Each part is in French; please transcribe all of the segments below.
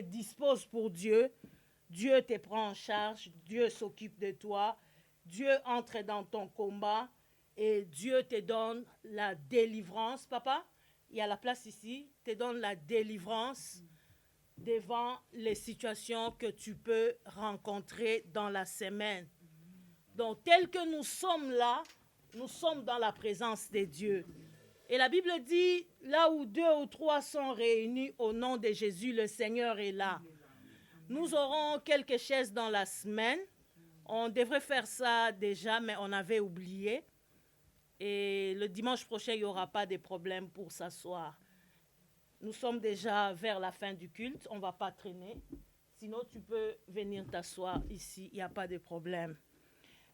te disposes pour Dieu, Dieu te prend en charge, Dieu s'occupe de toi, Dieu entre dans ton combat et Dieu te donne la délivrance. Papa, il y a la place ici, te donne la délivrance devant les situations que tu peux rencontrer dans la semaine. Donc, tel que nous sommes là, nous sommes dans la présence de Dieu. Et la Bible dit, là où 2 ou 3 sont réunis au nom de Jésus, le Seigneur est là. Nous aurons quelques chaises dans la semaine. On devrait faire ça déjà, mais on avait oublié. Et le dimanche prochain, il n'y aura pas de problème pour s'asseoir. Nous sommes déjà vers la fin du culte. On ne va pas traîner. Sinon, tu peux venir t'asseoir ici. Il n'y a pas de problème.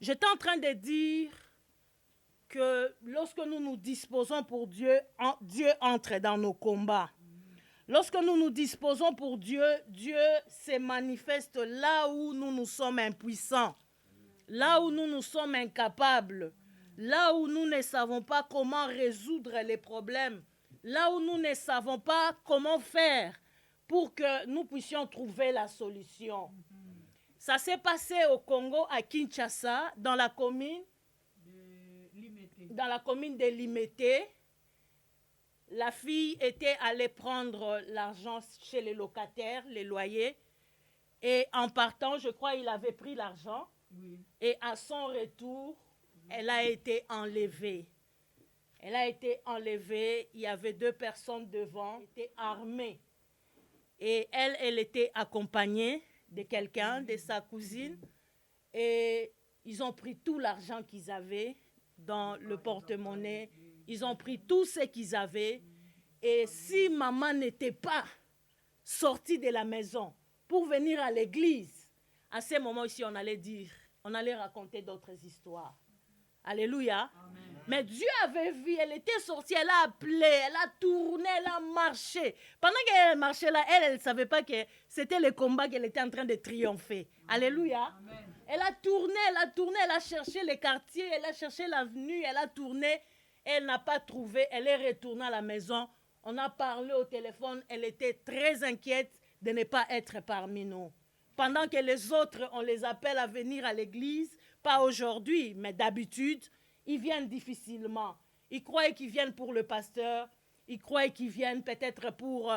J'étais en train de dire que lorsque nous nous disposons pour Dieu, Dieu entre dans nos combats. Lorsque nous nous disposons pour Dieu, Dieu se manifeste là où nous sommes impuissants, là où nous sommes incapables, là où nous ne savons pas comment résoudre les problèmes, là où nous ne savons pas comment faire pour que nous puissions trouver la solution. Ça s'est passé au Congo, à Kinshasa, dans la commune de Limete. La fille était allée prendre l'argent chez les locataires, les loyers. Et en partant, je crois qu'il avait pris l'argent. Oui. Et à son retour, elle a été enlevée. Elle a été enlevée. Il y avait 2 personnes devant, qui étaient armées. Et elle était accompagnée de quelqu'un, de sa cousine. Et ils ont pris tout l'argent qu'ils avaient dans le porte-monnaie. Ils ont pris tout ce qu'ils avaient. Et si maman n'était pas sortie de la maison pour venir à l'église, à ce moment ici, on allait raconter d'autres histoires. Alléluia. Amen. Mais Dieu avait vu, elle était sortie, elle a appelé, elle a tourné, elle a marché. Pendant qu'elle marchait là, elle ne savait pas que c'était le combat qu'elle était en train de triompher. Amen. Alléluia. Amen. Elle a tourné, elle a cherché les quartiers, elle a cherché l'avenue, elle a tourné. Elle n'a pas trouvé, elle est retournée à la maison. On a parlé au téléphone, elle était très inquiète de ne pas être parmi nous. Pendant que les autres, on les appelle à venir à l'église, pas aujourd'hui, mais d'habitude, ils viennent difficilement. Ils croient qu'ils viennent pour le pasteur, ils croient qu'ils viennent peut-être pour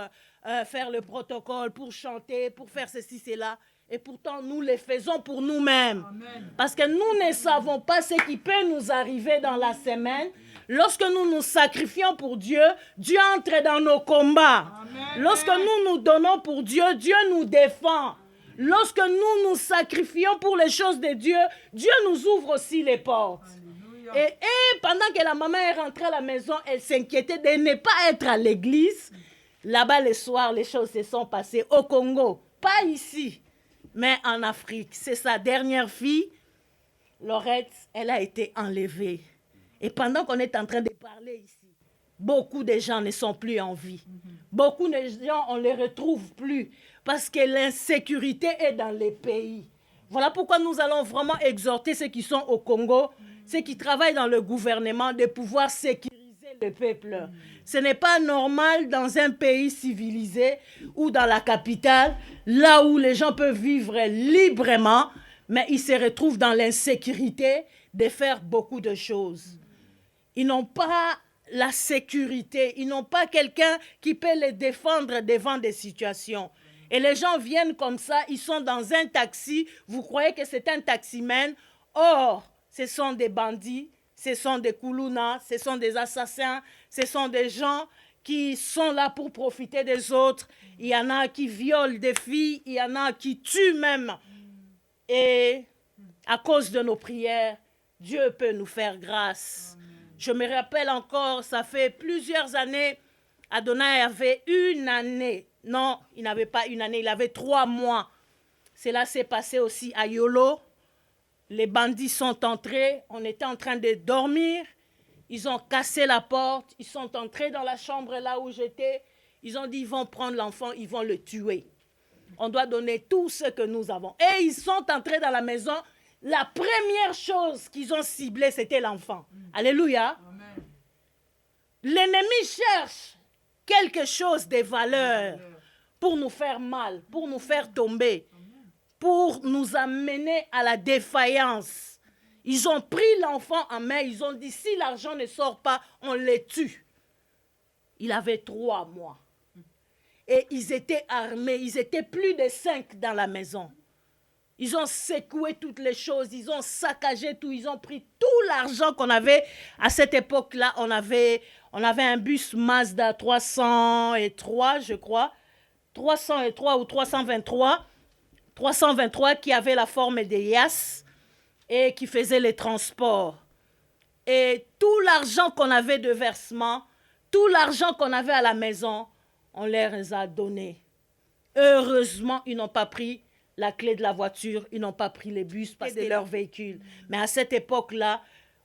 faire le protocole, pour chanter, pour faire ceci, cela. Et pourtant, nous les faisons pour nous-mêmes. Amen. Parce que nous ne savons pas ce qui peut nous arriver dans la semaine. Lorsque nous nous sacrifions pour Dieu, Dieu entre dans nos combats. Amen. Lorsque nous nous donnons pour Dieu, Dieu nous défend. Lorsque nous nous sacrifions pour les choses de Dieu, Dieu nous ouvre aussi les portes. Et pendant que la maman est rentrée à la maison, elle s'inquiétait de ne pas être à l'église. Là-bas, le soir, les choses se sont passées au Congo. Pas ici, mais en Afrique. C'est sa dernière fille, Laurette, elle a été enlevée. Et pendant qu'on est en train de parler ici, beaucoup de gens ne sont plus en vie. Beaucoup de gens, on ne les retrouve plus parce que l'insécurité est dans les pays. Voilà pourquoi nous allons vraiment exhorter ceux qui sont au Congo, ceux qui travaillent dans le gouvernement, de pouvoir sécuriser le peuple. Ce n'est pas normal dans un pays civilisé ou dans la capitale, là où les gens peuvent vivre librement, mais ils se retrouvent dans l'insécurité de faire beaucoup de choses. Ils n'ont pas la sécurité, ils n'ont pas quelqu'un qui peut les défendre devant des situations. Et les gens viennent comme ça, ils sont dans un taxi, vous croyez que c'est un taximan. Or, ce sont des bandits, ce sont des koulounas, ce sont des assassins, ce sont des gens qui sont là pour profiter des autres. Il y en a qui violent des filles, il y en a qui tuent même. Et à cause de nos prières, Dieu peut nous faire grâce. Je me rappelle encore, ça fait plusieurs années, Adonai avait une année. Non, il n'avait pas une année, il avait 3 mois. Cela s'est passé aussi à Yolo. Les bandits sont entrés, on était en train de dormir. Ils ont cassé la porte, ils sont entrés dans la chambre là où j'étais. Ils ont dit, ils vont prendre l'enfant, ils vont le tuer. On doit donner tout ce que nous avons. Et ils sont entrés dans la maison. La première chose qu'ils ont ciblée, c'était l'enfant. Alléluia. Amen. L'ennemi cherche quelque chose de valeur pour nous faire mal, pour nous faire tomber, pour nous amener à la défaillance. Ils ont pris l'enfant en main, ils ont dit, si l'argent ne sort pas, on les tue. Il avait 3 mois. Et ils étaient armés, ils étaient plus de 5 dans la maison. Ils ont secoué toutes les choses, ils ont saccagé tout, ils ont pris tout l'argent qu'on avait. À cette époque-là, on avait un bus Mazda 303, je crois. 303 ou 323. 323 qui avait la forme des Yas et qui faisait les transports. Et tout l'argent qu'on avait de versement, tout l'argent qu'on avait à la maison, on les a donnés. Heureusement, ils n'ont pas pris la clé de la voiture, ils n'ont pas pris les bus parce que c'était leur véhicule. Mais à cette époque-là,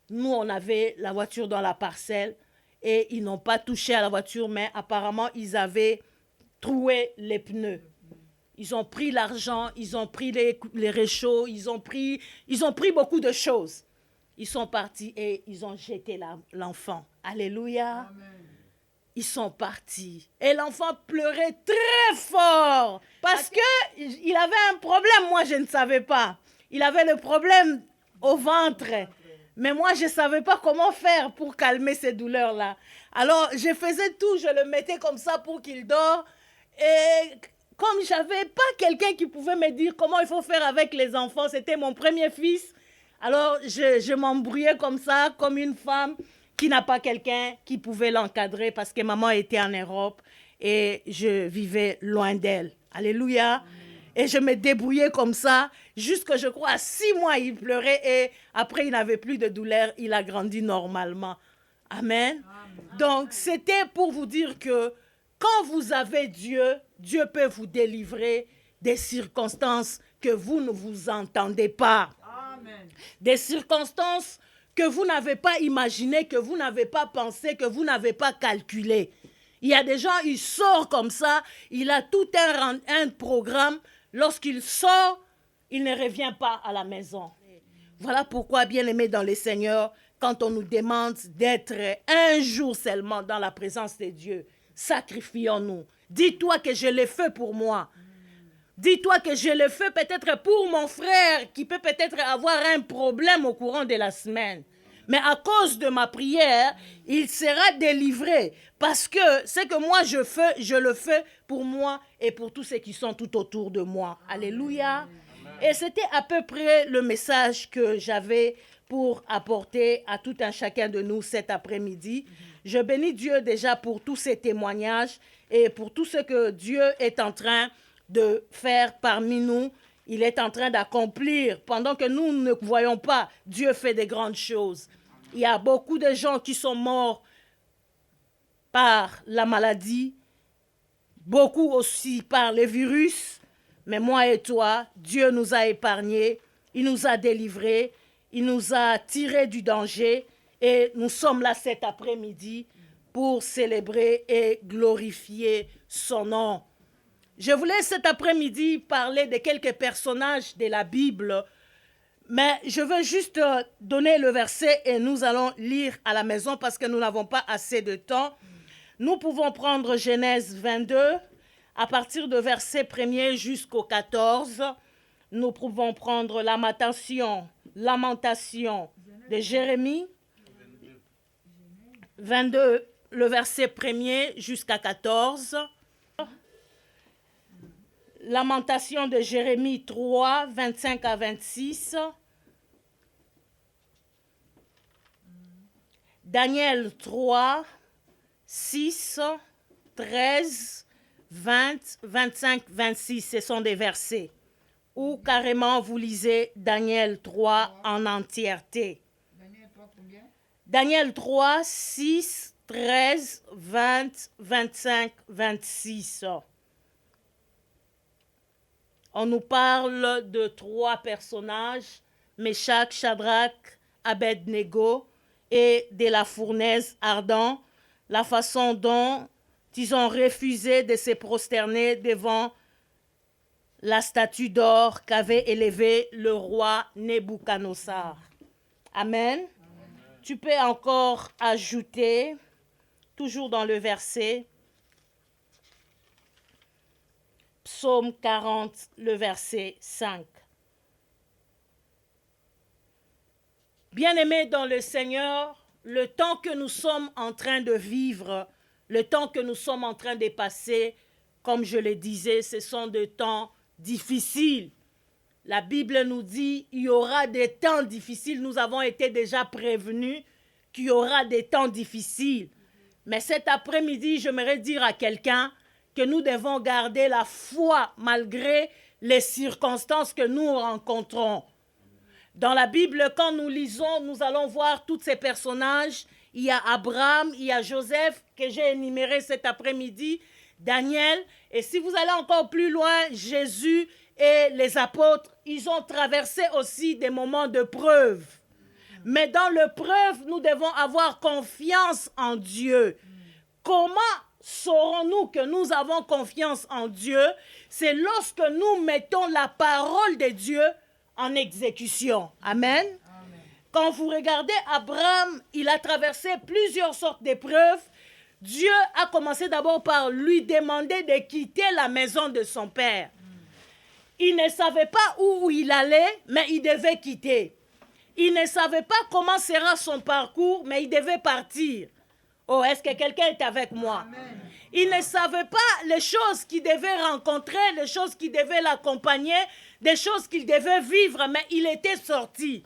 nous, on avait la voiture dans la parcelle et ils n'ont pas touché à la voiture, mais apparemment, ils avaient troué les pneus. Ils ont pris l'argent, ils ont pris les réchauds, ils ont pris beaucoup de choses. Ils sont partis et ils ont jeté l'enfant. Alléluia. Amen. Ils sont partis. Et l'enfant pleurait très fort parce qu'il avait un problème, moi je ne savais pas. Il avait le problème au ventre. Mais moi je ne savais pas comment faire pour calmer ces douleurs-là. Alors je faisais tout, je le mettais comme ça pour qu'il dort. Et comme je n'avais pas quelqu'un qui pouvait me dire comment il faut faire avec les enfants, c'était mon premier fils. Alors je m'embrouillais comme ça, comme une femme qui n'a pas quelqu'un qui pouvait l'encadrer parce que maman était en Europe et je vivais loin d'elle. Alléluia. Amen. Et je me débrouillais comme ça jusqu'à, je crois, à 6 mois, il pleurait et après, il n'avait plus de douleur. Il a grandi normalement. Amen. Amen. Donc, c'était pour vous dire que quand vous avez Dieu, Dieu peut vous délivrer des circonstances que vous ne vous entendez pas. Amen. Des circonstances que vous n'avez pas imaginé, que vous n'avez pas pensé, que vous n'avez pas calculé. Il y a des gens, ils sortent comme ça, il a tout un programme. Lorsqu'il sort, il ne revient pas à la maison. Voilà pourquoi, bien-aimés dans le Seigneur, quand on nous demande d'être un jour seulement dans la présence de Dieu, sacrifions-nous. Dis-toi que je l'ai fait pour moi. Dis-toi que je le fais peut-être pour mon frère qui peut peut-être avoir un problème au courant de la semaine. Mais à cause de ma prière, il sera délivré. Parce que ce que moi je fais, je le fais pour moi et pour tous ceux qui sont tout autour de moi. Alléluia. Et c'était à peu près le message que j'avais pour apporter à tout un chacun de nous cet après-midi. Je bénis Dieu déjà pour tous ces témoignages et pour tout ce que Dieu est en train de faire parmi nous. Il est en train d'accomplir. Pendant que nous ne voyons pas, Dieu fait des grandes choses. Il y a beaucoup de gens qui sont morts par la maladie, beaucoup aussi par les virus. Mais moi et toi, Dieu nous a épargnés, il nous a délivrés, il nous a tirés du danger. Et nous sommes là cet après-midi pour célébrer et glorifier son nom. Je voulais cet après-midi parler de quelques personnages de la Bible, mais je veux juste donner le verset et nous allons lire à la maison parce que nous n'avons pas assez de temps. Nous pouvons prendre Genèse 22, à partir de verset 1er jusqu'au 14. Nous pouvons prendre Lamentation de Jérémie, 22, le verset 1er jusqu'à 14. Lamentation de Jérémie 3, 25 à 26. Daniel 3, 6, 13, 20, 25, 26. Ce sont des versets où carrément vous lisez Daniel 3 en entièreté. Daniel 3 combien? Daniel 3, 6, 13, 20, 25, 26. On nous parle de 3 personnages, Méchach, Shadrach, Abed-Nego, et de la fournaise ardente, la façon dont ils ont refusé de se prosterner devant la statue d'or qu'avait élevée le roi Nebuchadnezzar. Amen. Amen. Tu peux encore ajouter, toujours dans le verset, Psaume 40, le verset 5. Bien-aimés dans le Seigneur, le temps que nous sommes en train de vivre, le temps que nous sommes en train de passer, comme je le disais, ce sont des temps difficiles. La Bible nous dit qu'il y aura des temps difficiles. Nous avons été déjà prévenus qu'il y aura des temps difficiles. Mais cet après-midi, j'aimerais dire à quelqu'un que nous devons garder la foi malgré les circonstances que nous rencontrons. Dans la Bible, quand nous lisons, nous allons voir tous ces personnages. Il y a Abraham, il y a Joseph, que j'ai énuméré cet après-midi, Daniel. Et si vous allez encore plus loin, Jésus et les apôtres, ils ont traversé aussi des moments de preuve. Mais dans l'épreuve, nous devons avoir confiance en Dieu. Comment saurons-nous que nous avons confiance en Dieu? C'est lorsque nous mettons la parole de Dieu en exécution. Amen. Amen. Quand vous regardez Abraham, il a traversé plusieurs sortes d'épreuves. Dieu a commencé d'abord par lui demander de quitter la maison de son père. Il ne savait pas où il allait, mais il devait quitter. Il ne savait pas comment sera son parcours, mais il devait partir. Oh, est-ce que quelqu'un est avec moi? Amen. Il ne savait pas les choses qu'il devait rencontrer, les choses qui devaient l'accompagner, des choses qu'il devait vivre, mais il était sorti.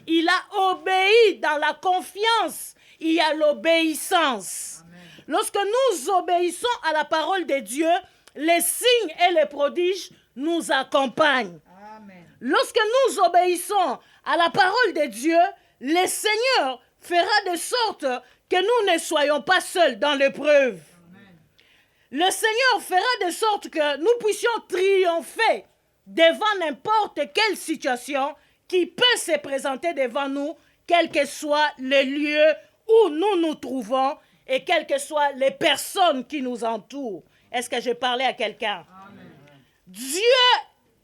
Il a obéi dans la confiance. Il y a l'obéissance. Amen. Lorsque nous obéissons à la parole de Dieu, les signes et les prodiges nous accompagnent. Amen. Lorsque nous obéissons à la parole de Dieu, le Seigneur fera de sorte que nous ne soyons pas seuls dans l'épreuve. Le Seigneur fera de sorte que nous puissions triompher devant n'importe quelle situation qui peut se présenter devant nous, quel que soit le lieu où nous nous trouvons et quelles que soient les personnes qui nous entourent. Est-ce que je parlais à quelqu'un? Amen. Dieu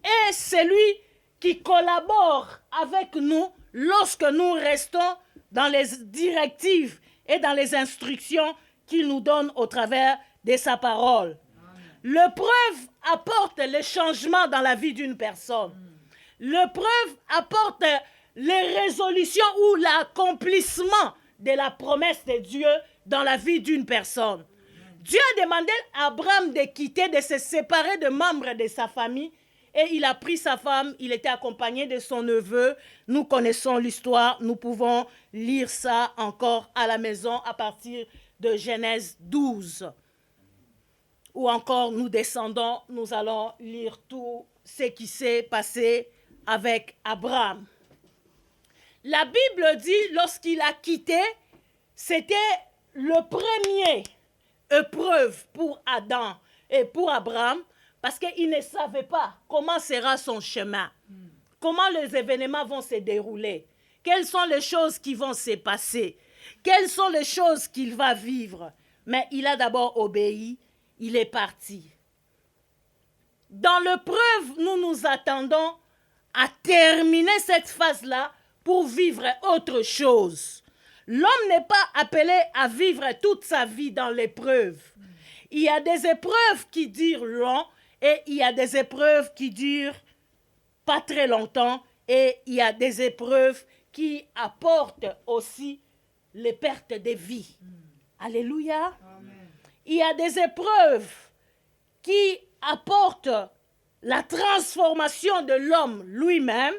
est celui qui collabore avec nous lorsque nous restons dans les directives et dans les instructions qu'il nous donne au travers de sa parole. L'épreuve apporte le changement dans la vie d'une personne. L'épreuve apporte les résolutions ou l'accomplissement de la promesse de Dieu dans la vie d'une personne. Dieu a demandé à Abraham de quitter, de se séparer de membres de sa famille. Et il a pris sa femme, il était accompagné de son neveu. Nous connaissons l'histoire, nous pouvons lire ça encore à la maison à partir de Genèse 12. Ou encore, nous descendons, nous allons lire tout ce qui s'est passé avec Abraham. La Bible dit, lorsqu'il a quitté, c'était le premier épreuve pour Adam et pour Abraham, parce qu'il ne savait pas comment sera son chemin, comment les événements vont se dérouler, quelles sont les choses qui vont se passer, quelles sont les choses qu'il va vivre. Mais il a d'abord obéi, il est parti. Dans l'épreuve, nous nous attendons à terminer cette phase-là pour vivre autre chose. L'homme n'est pas appelé à vivre toute sa vie dans l'épreuve. Il y a des épreuves qui durent long et il y a des épreuves qui durent pas très longtemps et il y a des épreuves qui apportent aussi les pertes de vie. Alléluia. Amen. Il y a des épreuves qui apportent la transformation de l'homme lui-même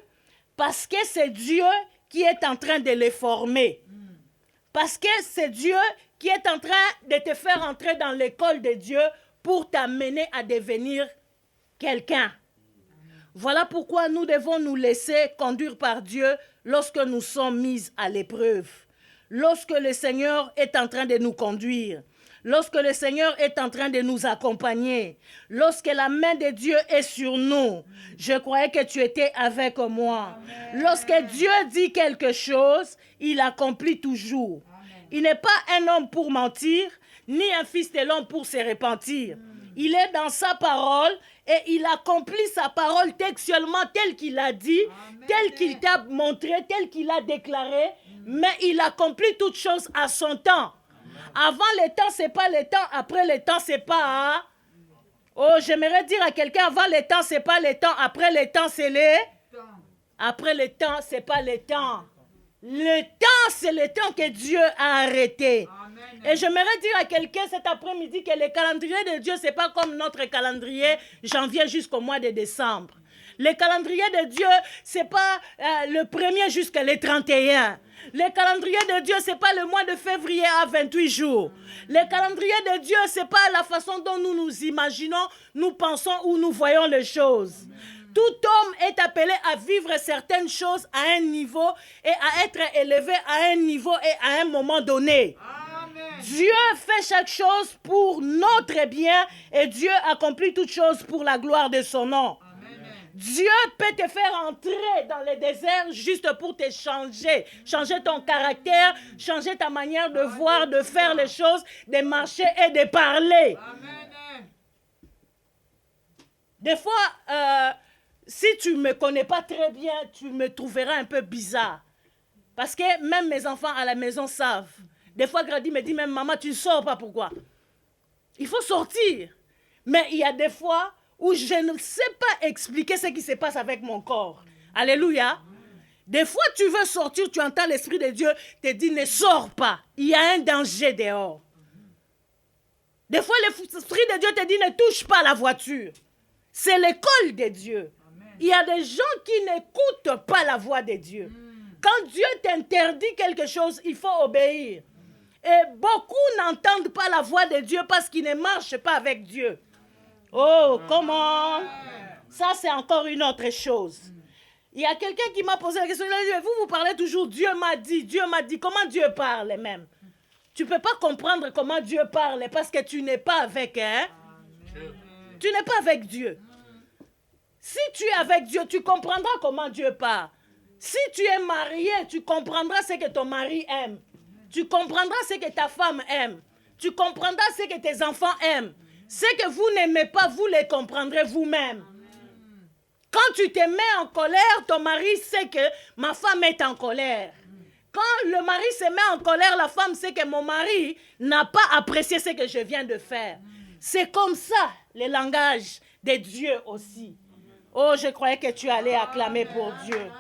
parce que c'est Dieu qui est en train de les former. Parce que c'est Dieu qui est en train de te faire entrer dans l'école de Dieu pour t'amener à devenir quelqu'un. Voilà pourquoi nous devons nous laisser conduire par Dieu lorsque nous sommes mis à l'épreuve. Lorsque le Seigneur est en train de nous conduire. Lorsque le Seigneur est en train de nous accompagner, lorsque la main de Dieu est sur nous, je croyais que tu étais avec moi. Amen. Lorsque Dieu dit quelque chose, il accomplit toujours. Amen. Il n'est pas un homme pour mentir, ni un fils de l'homme pour se repentir. Il est dans sa parole et il accomplit sa parole textuellement telle qu'il a dit, Amen. Tel qu'il t'a montré, tel qu'il a déclaré, mais il accomplit toutes choses à son temps. Avant le temps, c'est pas le temps. Après le temps, c'est pas... Oh, j'aimerais dire à quelqu'un, avant les temps, ce n'est pas les temps. Après les temps, c'est les... Après les temps, ce n'est pas les temps. Le temps, c'est le temps que Dieu a arrêté. Amen. Et j'aimerais dire à quelqu'un cet après-midi que le calendrier de Dieu, ce n'est pas comme notre calendrier janvier jusqu'au mois de décembre. Le calendrier de Dieu, ce n'est pas le 1er jusqu'à le 31. Le calendrier de Dieu, ce n'est pas le mois de février à 28 jours. Le calendrier de Dieu, ce n'est pas la façon dont nous nous imaginons, nous pensons ou nous voyons les choses. Tout homme est appelé à vivre certaines choses à un niveau et à être élevé à un niveau et à un moment donné. Amen. Dieu fait chaque chose pour notre bien et Dieu accomplit toutes choses pour la gloire de son nom. Dieu peut te faire entrer dans le désert juste pour te changer. Changer ton caractère, changer ta manière de voir, de faire les choses, de marcher et de parler. Amen. Des fois, si tu ne me connais pas très bien, tu me trouveras un peu bizarre. Parce que même mes enfants à la maison savent. Des fois, Grady me dit même, maman, tu ne sors pas, pourquoi? Il faut sortir. Mais il y a des fois où je ne sais pas expliquer ce qui se passe avec mon corps. Alléluia. Des fois, tu veux sortir, tu entends l'Esprit de Dieu te dit, ne sors pas. Il y a un danger dehors. Des fois, l'Esprit de Dieu te dit, ne touche pas la voiture. C'est l'école de Dieu. Il y a des gens qui n'écoutent pas la voix de Dieu. Quand Dieu t'interdit quelque chose, il faut obéir. Et beaucoup n'entendent pas la voix de Dieu parce qu'ils ne marchent pas avec Dieu. Oh, comment? Ça, c'est encore une autre chose. Il y a quelqu'un qui m'a posé la question, il a dit, vous parlez toujours, Dieu m'a dit. Comment Dieu parle même? Tu ne peux pas comprendre comment Dieu parle parce que tu n'es pas avec, Tu n'es pas avec Dieu. Si tu es avec Dieu, tu comprendras comment Dieu parle. Si tu es marié, tu comprendras ce que ton mari aime. Tu comprendras ce que ta femme aime. Tu comprendras ce que tes enfants aiment. Ce que vous n'aimez pas, vous les comprendrez vous-même. Quand tu te mets en colère, ton mari sait que ma femme est en colère. Quand le mari se met en colère, la femme sait que mon mari n'a pas apprécié ce que je viens de faire. C'est comme ça, le langage de Dieu aussi. Oh, je croyais que tu allais acclamer pour Dieu.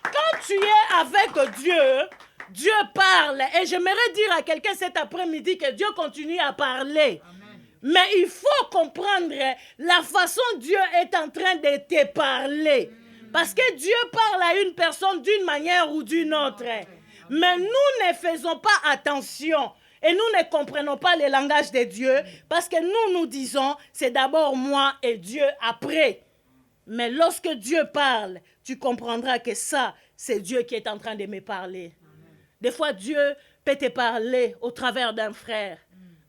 Quand tu es avec Dieu, Dieu parle. Et j'aimerais dire à quelqu'un cet après-midi que Dieu continue à parler. Amen. Mais il faut comprendre la façon dont Dieu est en train de te parler. Parce que Dieu parle à une personne d'une manière ou d'une autre. Mais nous ne faisons pas attention. Et nous ne comprenons pas le langage de Dieu parce que nous disons, c'est d'abord moi et Dieu après. Mais lorsque Dieu parle, tu comprendras que ça, c'est Dieu qui est en train de me parler. Des fois, Dieu peut te parler au travers d'un frère.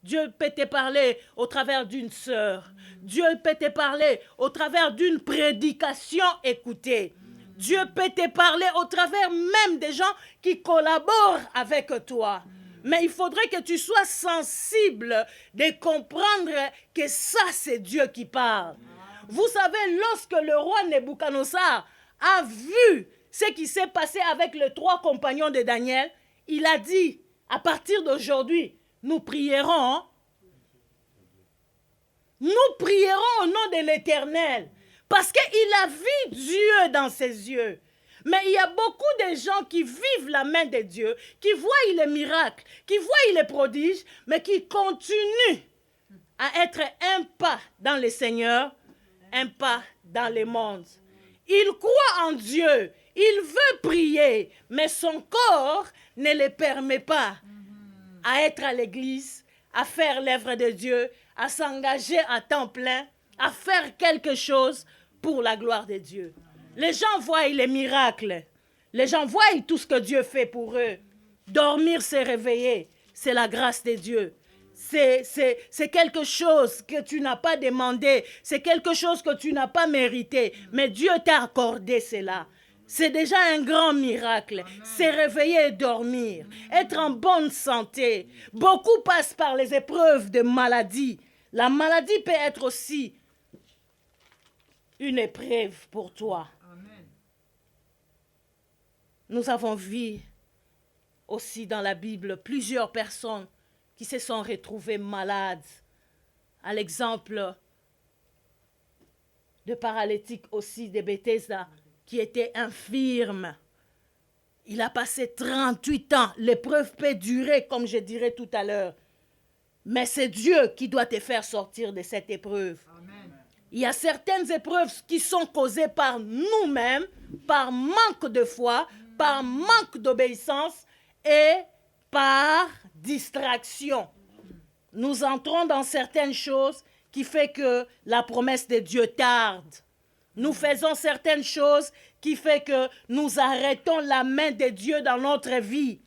Dieu peut te parler au travers d'une sœur. Dieu peut te parler au travers d'une prédication écoutée. Dieu peut te parler au travers même des gens qui collaborent avec toi. Mais il faudrait que tu sois sensible de comprendre que ça, c'est Dieu qui parle. Vous savez, lorsque le roi Nebuchadnezzar a vu ce qui s'est passé avec les 3 compagnons de Daniel, il a dit, à partir d'aujourd'hui, nous prierons. Nous prierons au nom de l'Éternel. Parce qu'il a vu Dieu dans ses yeux. Mais il y a beaucoup de gens qui vivent la main de Dieu, qui voient les miracles, qui voient les prodiges, mais qui continuent à être un pas dans le Seigneur, un pas dans le monde. Il croit en Dieu, il veut prier, mais son corps ne le permet pas à être à l'église, à faire l'œuvre de Dieu, à s'engager à temps plein, à faire quelque chose pour la gloire de Dieu. Les gens voient les miracles. Les gens voient tout ce que Dieu fait pour eux. Dormir, se réveiller, c'est la grâce de Dieu. C'est quelque chose que tu n'as pas demandé. C'est quelque chose que tu n'as pas mérité. Mais Dieu t'a accordé cela. C'est déjà un grand miracle. Se réveiller et dormir. Être en bonne santé. Beaucoup passent par les épreuves de maladie. La maladie peut être aussi une épreuve pour toi. Nous avons vu aussi dans la Bible plusieurs personnes qui se sont retrouvées malades à l'exemple de paralytique aussi de Bethesda, qui était infirme. Il a passé 38 ans. L'épreuve peut durer, comme je dirais tout à l'heure. Mais c'est Dieu qui doit te faire sortir de cette épreuve. Amen. Il y a certaines épreuves qui sont causées par nous-mêmes, par manque de foi, par manque d'obéissance et par distraction. Nous entrons dans certaines choses qui font que la promesse de Dieu tarde. Nous faisons certaines choses qui font que nous arrêtons la main de Dieu dans notre vie.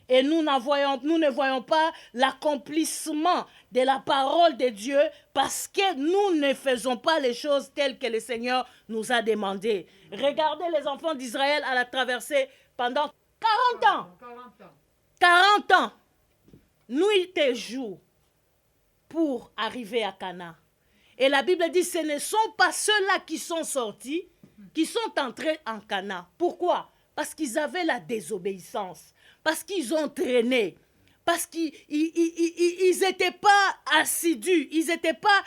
Et nous ne voyons pas l'accomplissement de la parole de Dieu parce que nous ne faisons pas les choses telles que le Seigneur nous a demandé. Regardez les enfants d'Israël à la traversée pendant 40 ans. 40 ans, nuit et jour, pour arriver à Canaan. Et la Bible dit, ce ne sont pas ceux-là qui sont sortis, qui sont entrés en Canaan. Pourquoi? Parce qu'ils avaient la désobéissance, parce qu'ils ont traîné, parce qu'ils n'étaient pas assidus, ils n'étaient pas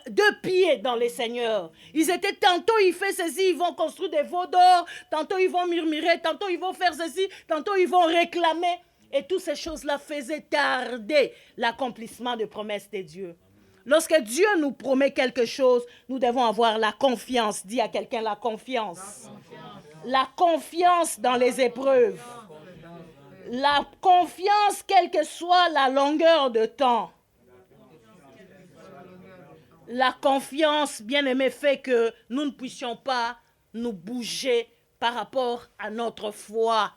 deux pieds dans les seigneurs. Ils étaient, tantôt ils font ceci, ils vont construire des veaux d'or, tantôt ils vont murmurer, tantôt ils vont faire ceci, tantôt ils vont réclamer. Et toutes ces choses-là faisaient tarder l'accomplissement des promesses de Dieu. Lorsque Dieu nous promet quelque chose, nous devons avoir la confiance. Dis à quelqu'un la confiance. La confiance dans les épreuves. La confiance, quelle que soit la longueur de temps. La confiance, bien-aimé, fait que nous ne puissions pas nous bouger par rapport à notre foi.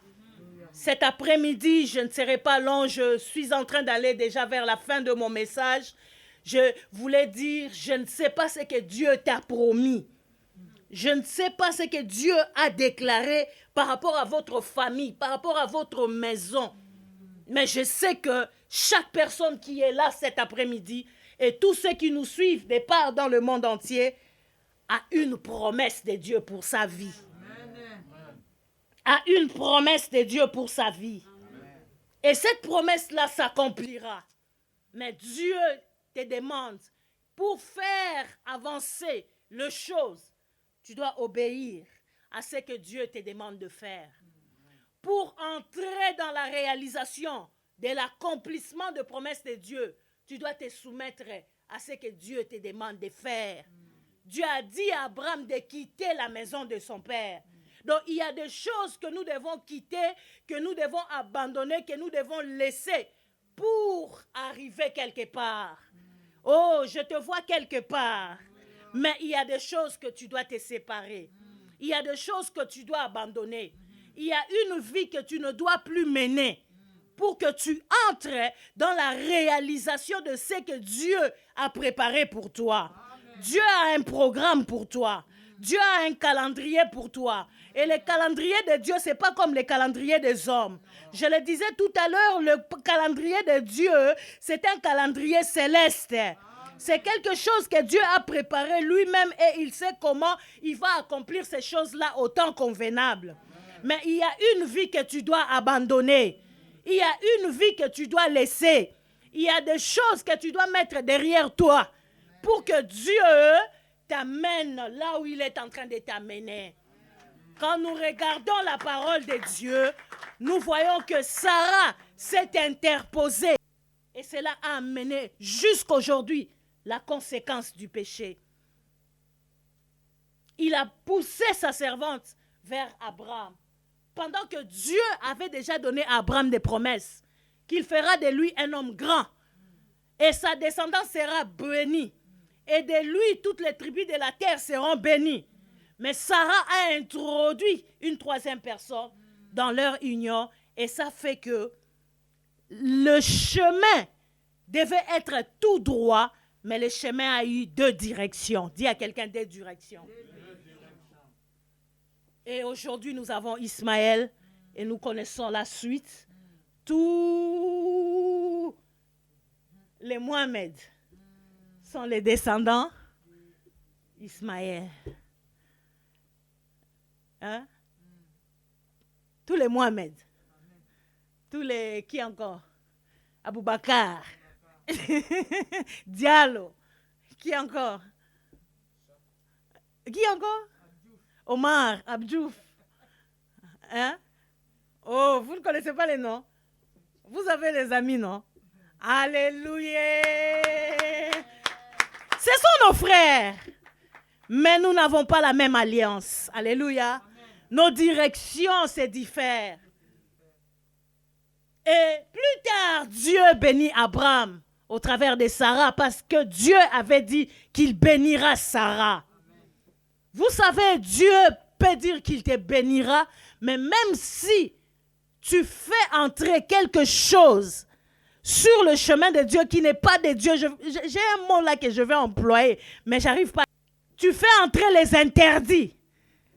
Cet après-midi, je ne serai pas long, je suis en train d'aller déjà vers la fin de mon message. Je voulais dire, je ne sais pas ce que Dieu t'a promis. Je ne sais pas ce que Dieu a déclaré par rapport à votre famille, par rapport à votre maison. Mais je sais que chaque personne qui est là cet après-midi et tous ceux qui nous suivent de part dans le monde entier a une promesse de Dieu pour sa vie. A une promesse de Dieu pour sa vie. Et cette promesse-là s'accomplira. Mais Dieu te demande, pour faire avancer les choses, tu dois obéir à ce que Dieu te demande de faire. Pour entrer dans la réalisation de l'accomplissement de promesses de Dieu, tu dois te soumettre à ce que Dieu te demande de faire. Dieu a dit à Abraham de quitter la maison de son père. Donc, il y a des choses que nous devons quitter, que nous devons abandonner, que nous devons laisser pour arriver quelque part. Oh, je te vois quelque part. Mais il y a des choses que tu dois te séparer. Il y a des choses que tu dois abandonner. Il y a une vie que tu ne dois plus mener pour que tu entres dans la réalisation de ce que Dieu a préparé pour toi. Dieu a un programme pour toi. Dieu a un calendrier pour toi. Et le calendrier de Dieu, ce n'est pas comme le calendrier des hommes. Je le disais tout à l'heure, le calendrier de Dieu, c'est un calendrier céleste. C'est quelque chose que Dieu a préparé lui-même et il sait comment il va accomplir ces choses-là au temps convenable. Mais il y a une vie que tu dois abandonner. Il y a une vie que tu dois laisser. Il y a des choses que tu dois mettre derrière toi pour que Dieu t'amène là où il est en train de t'amener. Quand nous regardons la parole de Dieu, nous voyons que Sarah s'est interposée. Et cela a amené jusqu'aujourd'hui la conséquence du péché. Il a poussé sa servante vers Abraham. Pendant que Dieu avait déjà donné à Abraham des promesses, qu'il fera de lui un homme grand. Et sa descendance sera bénie. Et de lui, toutes les tribus de la terre seront bénies. Mais Sarah a introduit une troisième personne dans leur union. Et ça fait que le chemin devait être tout droit, mais le chemin a eu deux directions. Dis à quelqu'un deux directions. Et aujourd'hui, nous avons Ismaël et nous connaissons la suite. Tous les Mohamed sont les descendants d'Ismaël. Hein? Tous les Mohamed. Tous les... Qui encore? Aboubakar. Diallo. Qui encore? Qui encore? Omar, Abdjouf. Hein? Oh, vous ne connaissez pas les noms? Vous avez les amis, non? Alléluia! Ce sont nos frères. Mais nous n'avons pas la même alliance. Alléluia. Amen. Nos directions se diffèrent. Et plus tard, Dieu bénit Abraham au travers de Sarah parce que Dieu avait dit qu'il bénira Sarah. Amen. Vous savez, Dieu peut dire qu'il te bénira, mais même si tu fais entrer quelque chose sur le chemin de Dieu qui n'est pas de Dieu, j'ai un mot là que je vais employer, mais j'arrive pas. Tu fais entrer les interdits.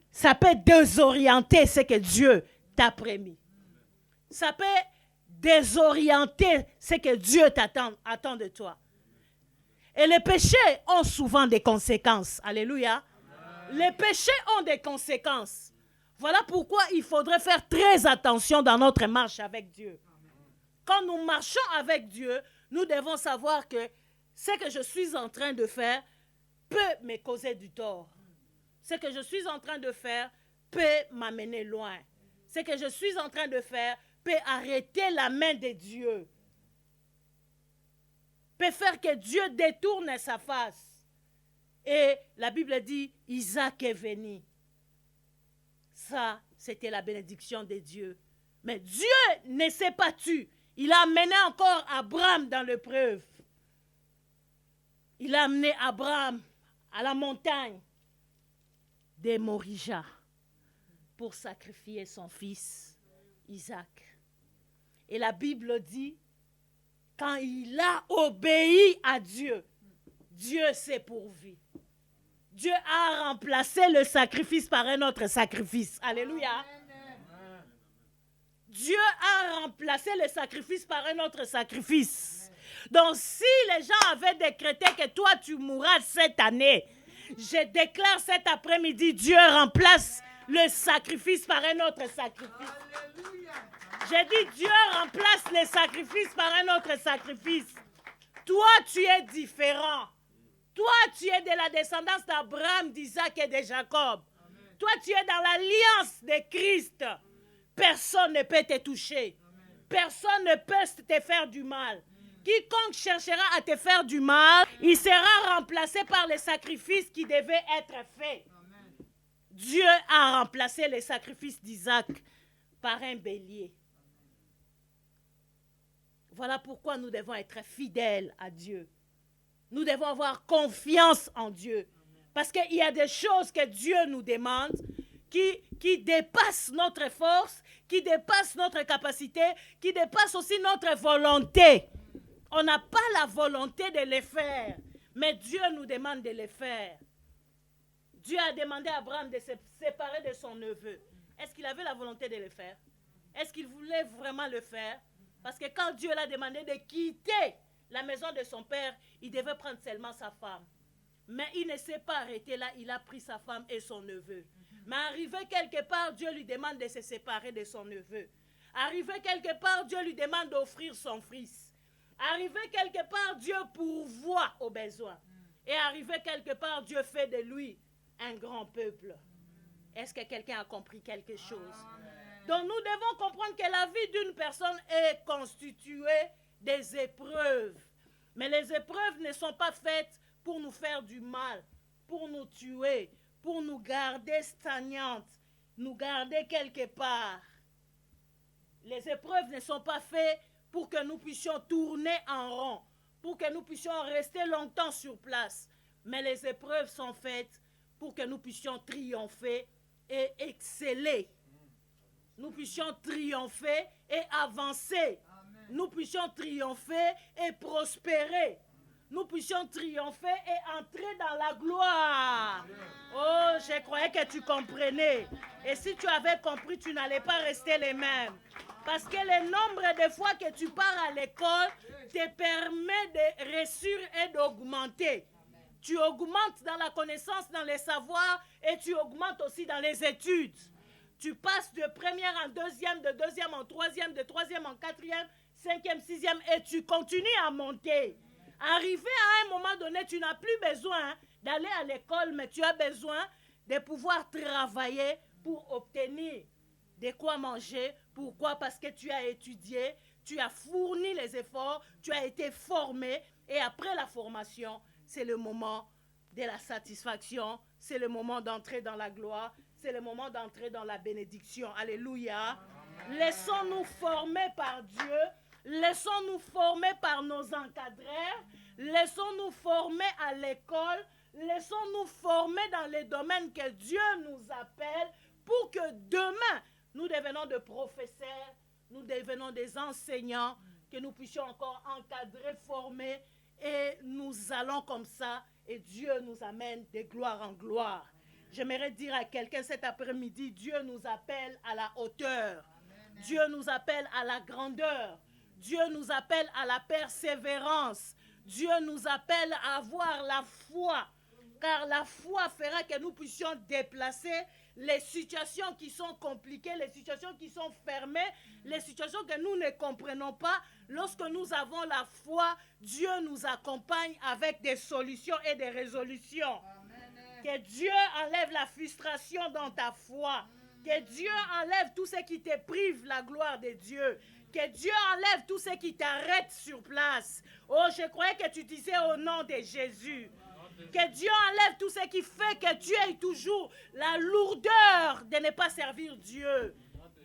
Ça peut désorienter ce que Dieu t'a promis. Ça peut désorienter ce que Dieu attend de toi. Et les péchés ont souvent des conséquences. Alléluia. Amen. Les péchés ont des conséquences. Voilà pourquoi il faudrait faire très attention dans notre marche avec Dieu. Quand nous marchons avec Dieu, nous devons savoir que ce que je suis en train de faire peut me causer du tort. Ce que je suis en train de faire peut m'amener loin. Ce que je suis en train de faire peut arrêter la main de Dieu. Peut faire que Dieu détourne sa face. Et la Bible dit, Isaac est venu. Ça, c'était la bénédiction de Dieu. Mais Dieu ne s'est pas tu. Il a amené encore Abraham dans l'épreuve. Il a amené Abraham à la montagne de Morija pour sacrifier son fils Isaac. Et la Bible dit, quand il a obéi à Dieu, Dieu s'est pourvu. Dieu a remplacé le sacrifice par un autre sacrifice. Alléluia. Dieu a remplacé le sacrifice par un autre sacrifice. Donc si les gens avaient décrété que toi tu mourras cette année, je déclare cet après-midi, Dieu remplace le sacrifice par un autre sacrifice. J'ai dit, Dieu remplace le sacrifice par un autre sacrifice. Toi, tu es différent. Toi, tu es de la descendance d'Abraham, d'Isaac et de Jacob. Amen. Toi, tu es dans l'alliance de Christ. Personne ne peut te toucher. Amen. Personne ne peut te faire du mal. Quiconque cherchera à te faire du mal, il sera remplacé par les sacrifices qui devaient être faits. Amen. Dieu a remplacé les sacrifices d'Isaac par un bélier. Voilà pourquoi nous devons être fidèles à Dieu. Nous devons avoir confiance en Dieu. Parce qu'il y a des choses que Dieu nous demande qui dépassent notre force, qui dépassent notre capacité, qui dépassent aussi notre volonté. On n'a pas la volonté de les faire, mais Dieu nous demande de les faire. Dieu a demandé à Abraham de se séparer de son neveu. Est-ce qu'il avait la volonté de le faire? Est-ce qu'il voulait vraiment le faire? Parce que quand Dieu l'a demandé de quitter la maison de son père, il devait prendre seulement sa femme. Mais il ne s'est pas arrêté là, il a pris sa femme et son neveu. Mais arrivé quelque part, Dieu lui demande de se séparer de son neveu. Arrivé quelque part, Dieu lui demande d'offrir son fils. Arrivé quelque part, Dieu pourvoit aux besoins. Et arrivé quelque part, Dieu fait de lui un grand peuple. Est-ce que quelqu'un a compris quelque chose? Donc nous devons comprendre que la vie d'une personne est constituée des épreuves. Mais les épreuves ne sont pas faites pour nous faire du mal, pour nous tuer, pour nous garder stagnantes, nous garder quelque part. Les épreuves ne sont pas faites pour que nous puissions tourner en rond, pour que nous puissions rester longtemps sur place. Mais les épreuves sont faites pour que nous puissions triompher et exceller. Nous puissions triompher et avancer. Amen. Nous puissions triompher et prospérer. Nous puissions triompher et entrer dans la gloire. Amen. Oh, je croyais que tu comprenais. Et si tu avais compris, tu n'allais pas rester les mêmes. Parce que le nombre de fois que tu pars à l'école te permet de réussir et d'augmenter. Tu augmentes dans la connaissance, dans les savoirs et tu augmentes aussi dans les études. Tu passes de première en deuxième, de deuxième en troisième, de troisième en quatrième, cinquième, sixième et tu continues à monter. Arrivé à un moment donné, tu n'as plus besoin d'aller à l'école, mais tu as besoin de pouvoir travailler pour obtenir de quoi manger. Pourquoi? Parce que tu as étudié, tu as fourni les efforts, tu as été formé, et après la formation, c'est le moment de la satisfaction, c'est le moment d'entrer dans la gloire, c'est le moment d'entrer dans la bénédiction. Alléluia. Laissons-nous former par Dieu, laissons-nous former par nos encadreurs, laissons-nous former à l'école, laissons-nous former dans les domaines que Dieu nous appelle pour que demain, nous devenons des professeurs, nous devenons des enseignants, que nous puissions encore encadrer, former, et nous allons comme ça, et Dieu nous amène de gloire en gloire. J'aimerais dire à quelqu'un cet après-midi, Dieu nous appelle à la hauteur. Amen. Dieu nous appelle à la grandeur. Dieu nous appelle à la persévérance. Dieu nous appelle à avoir la foi. Car la foi fera que nous puissions déplacer les situations qui sont compliquées, les situations qui sont fermées, les situations que nous ne comprenons pas. Lorsque nous avons la foi, Dieu nous accompagne avec des solutions et des résolutions. Que Dieu enlève la frustration dans ta foi. Que Dieu enlève tout ce qui te prive la gloire de Dieu. Que Dieu enlève tout ce qui t'arrête sur place. Oh, je croyais que tu disais au nom de Jésus. Que Dieu enlève tout ce qui fait que tu aies toujours la lourdeur de ne pas servir Dieu.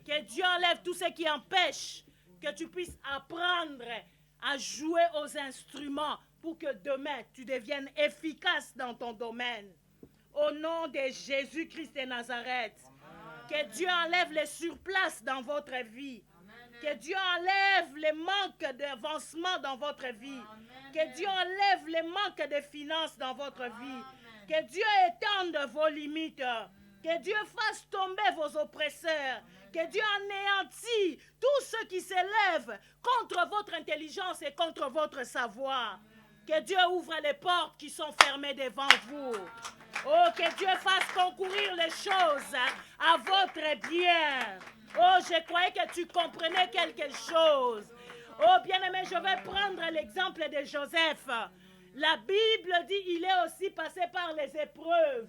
Que Dieu enlève tout ce qui empêche que tu puisses apprendre à jouer aux instruments pour que demain tu deviennes efficace dans ton domaine. Au nom de Jésus-Christ de Nazareth, que Dieu enlève les surplaces dans votre vie. Que Dieu enlève les manques d'avancement dans votre vie. Que Dieu enlève les manques de finances dans votre vie. Que Dieu étende vos limites. Que Dieu fasse tomber vos oppresseurs. Que Dieu anéantisse tous ceux qui s'élèvent contre votre intelligence et contre votre savoir. Que Dieu ouvre les portes qui sont fermées devant vous. Oh, que Dieu fasse concourir les choses à votre bien. Oh, je croyais que tu comprenais quelque chose. Oh, bien-aimé, je vais prendre l'exemple de Joseph. La Bible dit qu'il est aussi passé par les épreuves.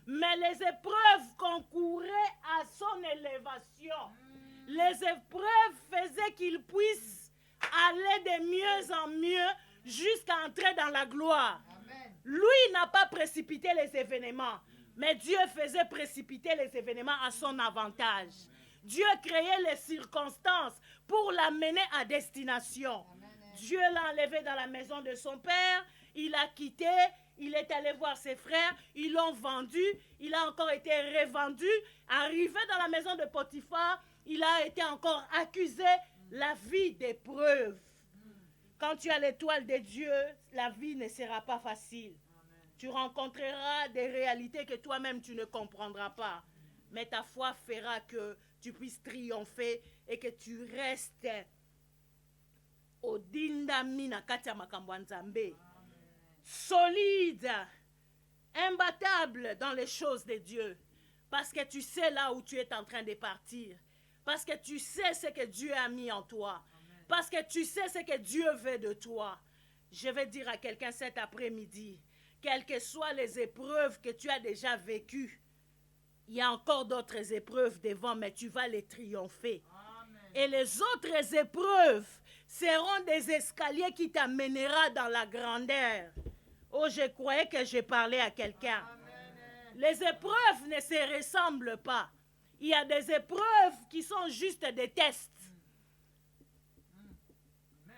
Mais les épreuves concouraient à son élévation. Les épreuves faisaient qu'il puisse aller de mieux en mieux jusqu'à entrer dans la gloire. Amen. Lui n'a pas précipité les événements, mais Dieu faisait précipiter les événements à son avantage. Dieu créait les circonstances pour l'amener à destination. Amen. Dieu l'a enlevé dans la maison de son père, il a quitté, il est allé voir ses frères, ils l'ont vendu, il a encore été revendu, arrivé dans la maison de Potiphar, il a été encore accusé, la vie d'épreuve. Quand tu as l'étoile de Dieu, la vie ne sera pas facile. Amen. Tu rencontreras des réalités que toi-même tu ne comprendras pas. Mais ta foi fera que tu puisses triompher et que tu restes au dindami na kati ya makambo ya Nzambe. Solide, imbattable dans les choses de Dieu. Parce que tu sais là où tu es en train de partir. Parce que tu sais ce que Dieu a mis en toi. Parce que tu sais ce que Dieu veut de toi. Je vais dire à quelqu'un cet après-midi, quelles que soient les épreuves que tu as déjà vécues, il y a encore d'autres épreuves devant, mais tu vas les triompher. Amen. Et les autres épreuves seront des escaliers qui t'amèneront dans la grandeur. Oh, je croyais que je parlais à quelqu'un. Les épreuves ne se ressemblent pas. Il y a des épreuves qui sont juste des tests.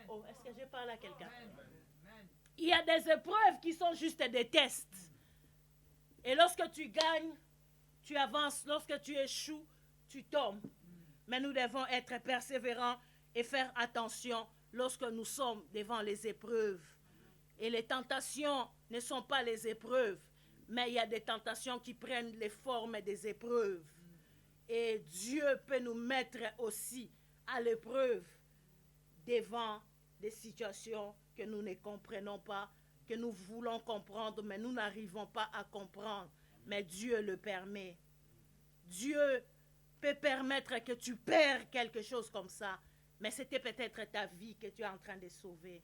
Oh, est-ce que je parle à quelqu'un? Il y a des épreuves qui sont juste des tests. Et lorsque tu gagnes, tu avances. Lorsque tu échoues, tu tombes. Mais nous devons être persévérants et faire attention lorsque nous sommes devant les épreuves. Et les tentations ne sont pas les épreuves, mais il y a des tentations qui prennent les formes des épreuves. Et Dieu peut nous mettre aussi à l'épreuve devant des situations que nous ne comprenons pas, que nous voulons comprendre, mais nous n'arrivons pas à comprendre. Mais Dieu le permet. Dieu peut permettre que tu perds quelque chose comme ça, mais c'était peut-être ta vie que tu es en train de sauver.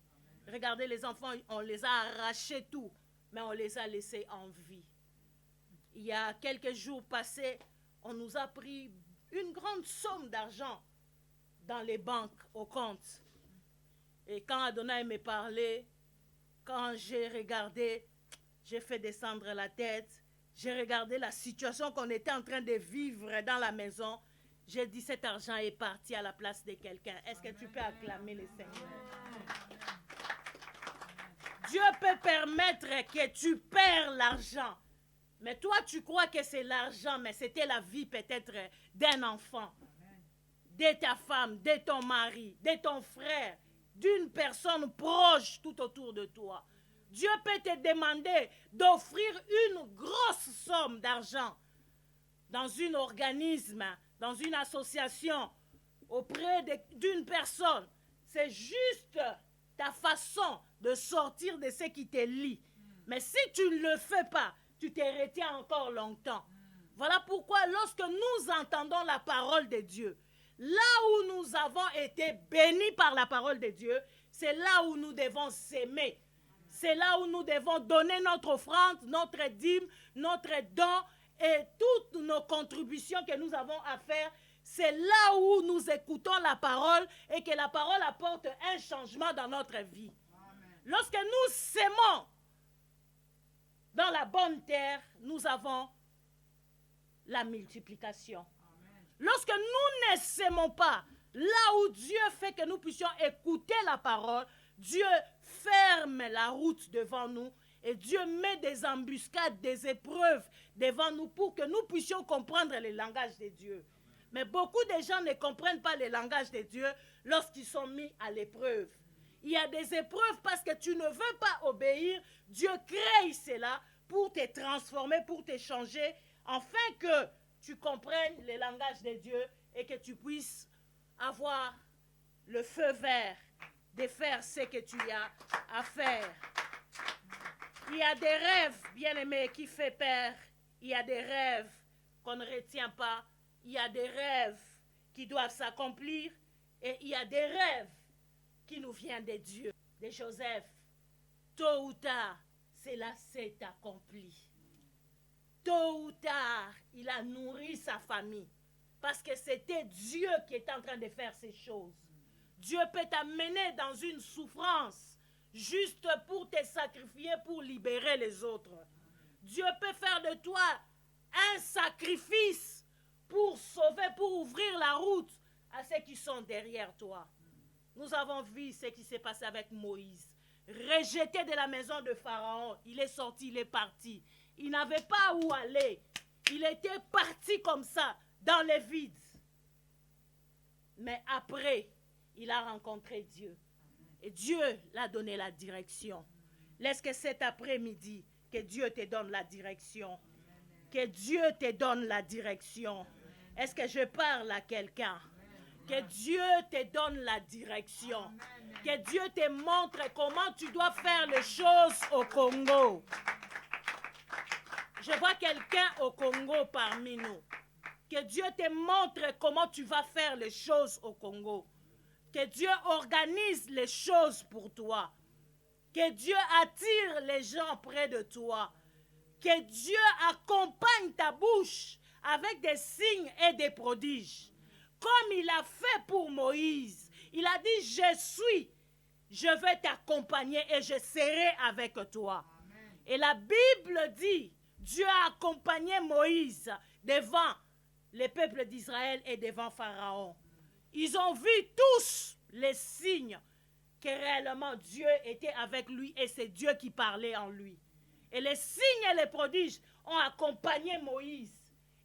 Regardez les enfants, on les a arrachés tout, mais on les a laissés en vie. Il y a quelques jours passés, on nous a pris une grande somme d'argent dans les banques, au compte. Et quand Adonai me parlait, quand j'ai regardé, j'ai fait descendre la tête, j'ai regardé la situation qu'on était en train de vivre dans la maison. J'ai dit, cet argent est parti à la place de quelqu'un. Est-ce que tu peux acclamer le Seigneur? Dieu peut permettre que tu perds l'argent. Mais toi, tu crois que c'est l'argent, mais c'était la vie peut-être d'un enfant, de ta femme, de ton mari, de ton frère, d'une personne proche tout autour de toi. Dieu peut te demander d'offrir une grosse somme d'argent dans un organisme, dans une association, auprès d'une personne. C'est juste ta façon de sortir de ce qui te lie. Mais si tu ne le fais pas, tu te retiens encore longtemps. Voilà pourquoi lorsque nous entendons la parole de Dieu, là où nous avons été bénis par la parole de Dieu, c'est là où nous devons s'aimer. C'est là où nous devons donner notre offrande, notre dîme, notre don et toutes nos contributions que nous avons à faire. C'est là où nous écoutons la parole et que la parole apporte un changement dans notre vie. Amen. Lorsque nous sémons dans la bonne terre, nous avons la multiplication. Amen. Lorsque nous ne sémons pas, là où Dieu fait que nous puissions écouter la parole, Dieu ferme la route devant nous et Dieu met des embuscades, des épreuves devant nous pour que nous puissions comprendre le langage de Dieu. Mais beaucoup de gens ne comprennent pas le langage de Dieu lorsqu'ils sont mis à l'épreuve. Il y a des épreuves parce que tu ne veux pas obéir. Dieu crée cela pour te transformer, pour te changer, afin que tu comprennes le langage de Dieu et que tu puisses avoir le feu vert de faire ce que tu as à faire. Il y a des rêves, bien-aimés, qui font peur. Il y a des rêves qu'on ne retient pas. Il y a des rêves qui doivent s'accomplir. Et il y a des rêves qui nous viennent de Dieu, de Joseph. Tôt ou tard, cela s'est accompli. Tôt ou tard, il a nourri sa famille. Parce que c'était Dieu qui est en train de faire ces choses. Dieu peut t'amener dans une souffrance juste pour te sacrifier, pour libérer les autres. Dieu peut faire de toi un sacrifice pour sauver, pour ouvrir la route à ceux qui sont derrière toi. Nous avons vu ce qui s'est passé avec Moïse. Rejeté de la maison de Pharaon, il est sorti, il est parti. Il n'avait pas où aller. Il était parti comme ça, dans le vide. Mais après, il a rencontré Dieu. Et Dieu l'a donné la direction. Laisse que cet après-midi, que Dieu te donne la direction. Que Dieu te donne la direction. Est-ce que je parle à quelqu'un? Que Dieu te donne la direction. Que Dieu te montre comment tu dois faire les choses au Congo. Je vois quelqu'un au Congo parmi nous. Que Dieu te montre comment tu vas faire les choses au Congo. Que Dieu organise les choses pour toi. Que Dieu attire les gens près de toi. Que Dieu accompagne ta bouche avec des signes et des prodiges. Comme il a fait pour Moïse. Il a dit, je vais t'accompagner et je serai avec toi. Amen. Et la Bible dit, Dieu a accompagné Moïse devant le peuple d'Israël et devant Pharaon. Ils ont vu tous les signes que réellement Dieu était avec lui et c'est Dieu qui parlait en lui. Et les signes et les prodiges ont accompagné Moïse.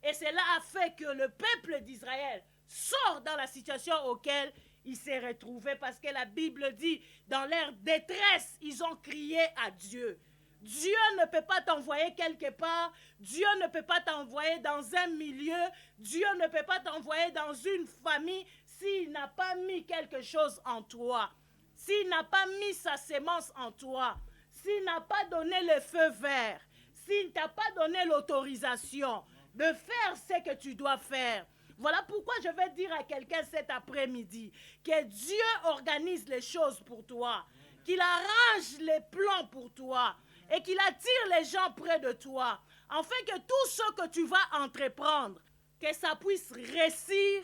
Et cela a fait que le peuple d'Israël sort dans la situation auquel il s'est retrouvé parce que la Bible dit, dans leur détresse, ils ont crié à Dieu. Dieu ne peut pas t'envoyer quelque part. Dieu ne peut pas t'envoyer dans un milieu. Dieu ne peut pas t'envoyer dans une famille s'il n'a pas mis quelque chose en toi. S'il n'a pas mis sa sémence en toi. S'il n'a pas donné le feu vert. S'il ne t'a pas donné l'autorisation de faire ce que tu dois faire. Voilà pourquoi je vais dire à quelqu'un cet après-midi que Dieu organise les choses pour toi. qu'il arrange les plans pour toi et qu'il attire les gens près de toi, afin que tout ce que tu vas entreprendre, que ça puisse réussir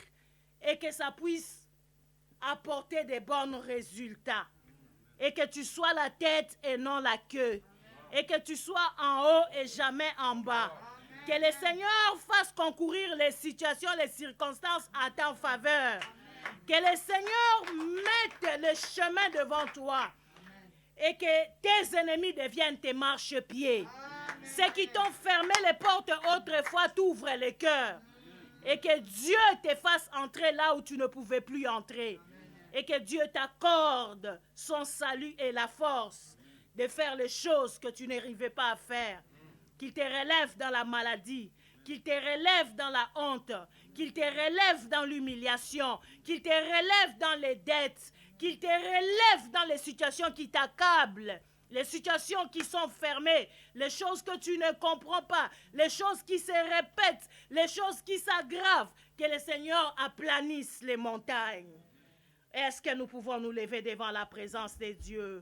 et que ça puisse apporter des bons résultats. Et que tu sois la tête et non la queue. Et que tu sois en haut et jamais en bas. Que le Seigneur fasse concourir les situations, les circonstances à ta faveur. Que le Seigneur mette le chemin devant toi. Et que tes ennemis deviennent tes marchepieds. Ceux qui t'ont fermé les portes autrefois t'ouvrent les cœurs. Et que Dieu te fasse entrer là où tu ne pouvais plus entrer. Et que Dieu t'accorde son salut et la force de faire les choses que tu n'arrivais pas à faire. Qu'il te relève dans la maladie, qu'il te relève dans la honte, qu'il te relève dans l'humiliation, qu'il te relève dans les dettes, qu'il te relève dans les situations qui t'accablent, les situations qui sont fermées, les choses que tu ne comprends pas, les choses qui se répètent, les choses qui s'aggravent, que le Seigneur aplanisse les montagnes. Est-ce que nous pouvons nous lever devant la présence de Dieu?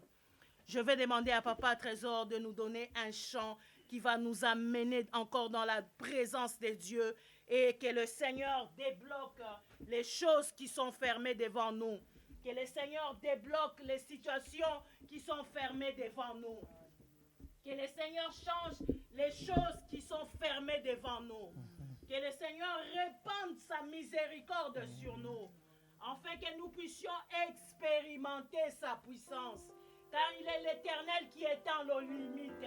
Je vais demander à Papa Trésor de nous donner un chant qui va nous amener encore dans la présence de Dieu et que le Seigneur débloque les choses qui sont fermées devant nous. Que le Seigneur débloque les situations qui sont fermées devant nous. Que le Seigneur change les choses qui sont fermées devant nous. Que le Seigneur répande sa miséricorde sur nous. Afin que nous puissions expérimenter sa puissance. Car il est l'Éternel qui étend nos limites.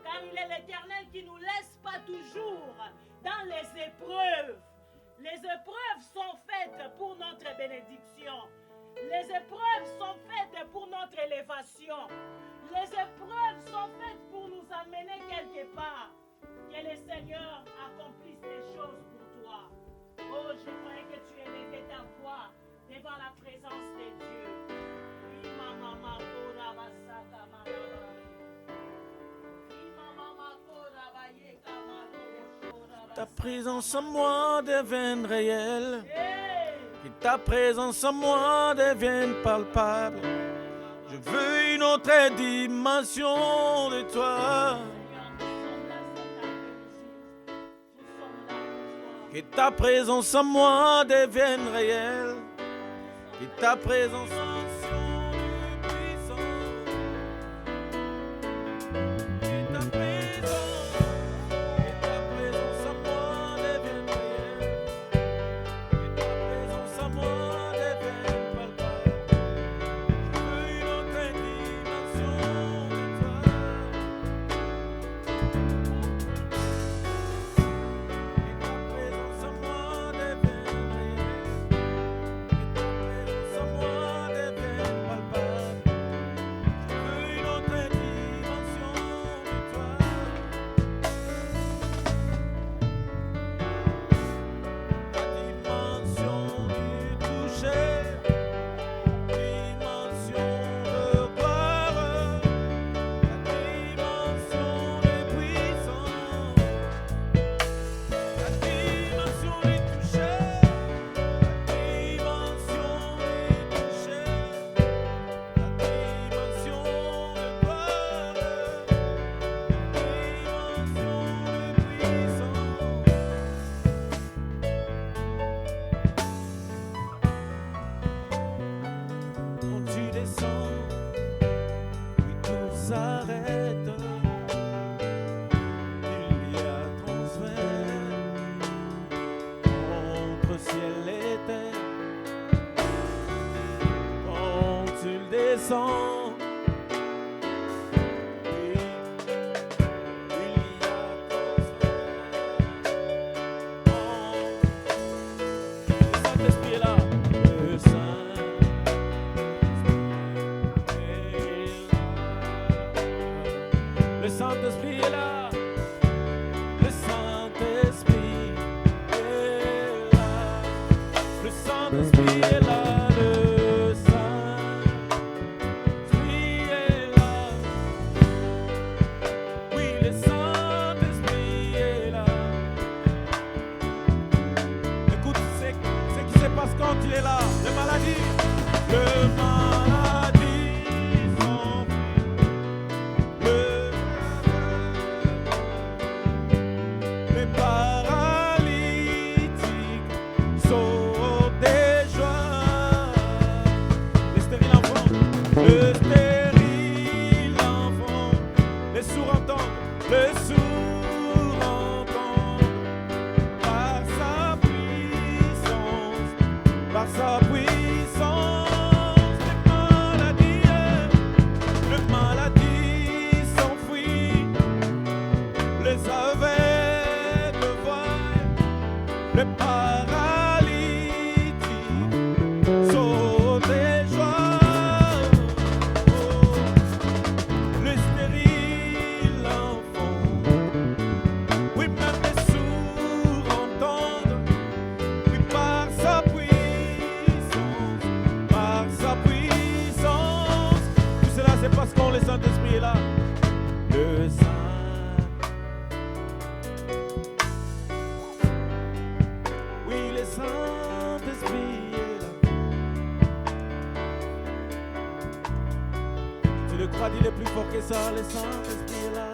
Car il est l'Éternel qui ne nous laisse pas toujours dans les épreuves. Les épreuves sont faites pour notre bénédiction. Les épreuves sont faites pour notre élévation. Les épreuves sont faites pour nous amener quelque part. Que le Seigneur accomplisse des choses pour toi. Oh, j'aimerais que tu élèves ta voix devant la présence de Dieu. Ta présence en moi devienne réelle. Que ta présence en moi devienne palpable. Je veux une autre dimension de toi. Que ta présence en moi devienne réelle. Que ta présence en moi quand tu es là, les maladies sont Saint-Esprit est là. Le Saint. Oui, le Saint-Esprit est là. Tu le crois, dis-le plus fort que ça. Le Saint-Esprit est là.